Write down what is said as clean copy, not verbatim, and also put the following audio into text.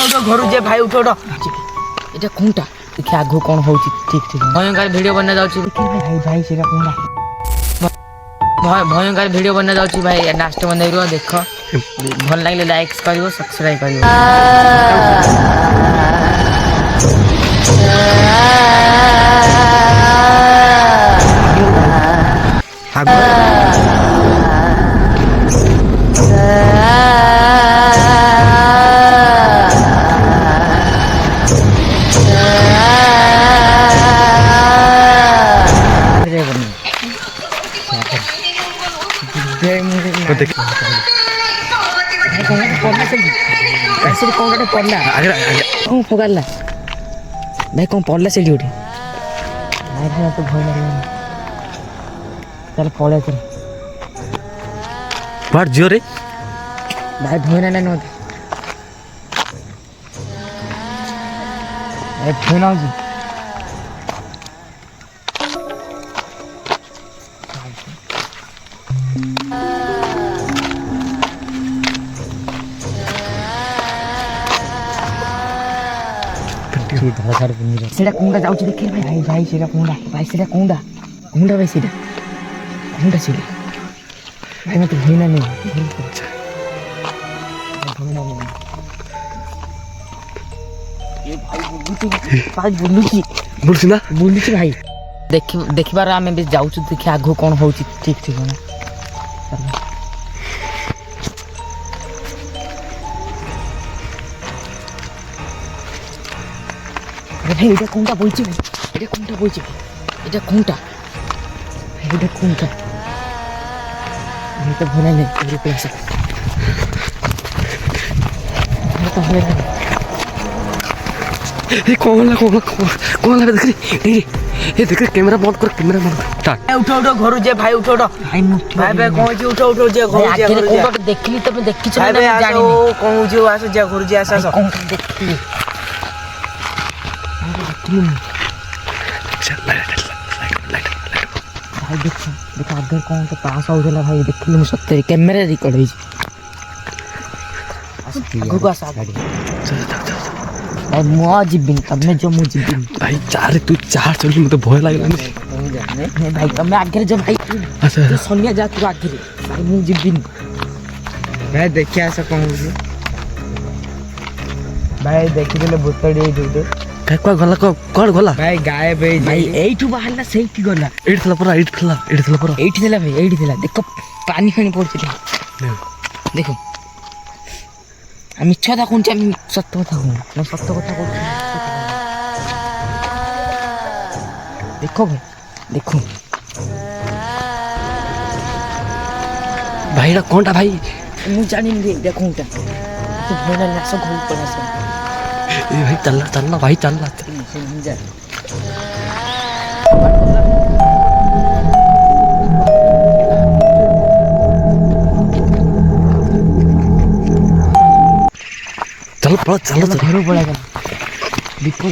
उठो घर जे भाई उठो उठो এটা কোনটা দেখি আগে কোন হଉଛି ঠিক ঠিক ভয়ঙ্কর ভিডিও বনা যাଉଛି ভাই ভাই সেটা কোনটা ভয়ঙ্কর ভিডিও বনা যাଉଛି ভাই লাস্ট বনাই रो দেখ ভাল লাগলে লাইক করিও সাবস্ক্রাইব করিও भाई कौन पड़ला से उठे भाई तो भय लगे चल पड़े चल बाहर जियो रे भाई भय ना भाई भय ना जी সেটা কোনটা যাচ্ছে দেখি ভাই ভাই ভাই সেটা কোনটা ভাই সেটা কোনটা কোনটা ভাই সেটা কোনটা ছিল ভাই মতো ভয় না নেই ভাই বুঝছি বলছি না বুঝছি ভাই ଦେଖିବାର ଆମେ ବି ଯାଉଛୁ ଦେଖି ଆଗକୁ କ'ଣ ହେଉଛି ଠିକ୍ ଠିକ୍ ନା ভাই এটা কোনটা বলছি ভাই এটা কোনটা বলছি ভাই এটা কোনটা ভাই এটা কোনটা এটা ভয় নেই পুরো প্লেস এটা ভয় নেই এই কোন লাগে দেখি এই দেখ ক্যামেরা বন্ধ কর ক্যামেরা বন্ধ কর টাক উঠো উঠো ঘরু যে ভাই উঠো উঠো ভাই ভাই ভাই কোন যে উঠো উঠো যে ঘরু যে কোনটা দেখলি তুমি দেখিছ না আমি জানি না কোন যে আসো যে ঘরু যে আসো কোনটা দেখলি चल लाइट भाई देख देख आगे कौन तो पास हो गया भाई देख लो सत्य कैमरा रिकॉर्ड है आगो का साथ चल भाई मो जिबिन तब में जो मो जिबिन भाई चार तू चार चली मुझे भय लागला नहीं भाई तब मैं आगे जो भाई अच्छा तू सोनिया जा तू आगे भाई मो जिबिन भाई देखिए ऐसा कौन हो भाई देखि देले बोतड़ी दे काय को गला कोड गला भाई गायब है भाई एठू बाहरला सेठी गला एठ थला पूरा एठी थला भाई एठी थला देखो पानी पानी पड़छ देखो আমি মিথ্যা কথা কোনটা আমি সত্য কথা কোন না সত্য কথা বলছি দেখো ভাই দেখো भाई कोनटा भाई मु जानी रे देखो कोनटा तो भोला ना सब घूम पड़ा सब ए भाई चलना भाई चलना जा चलो पड़ा चलो घर पड़ा देखो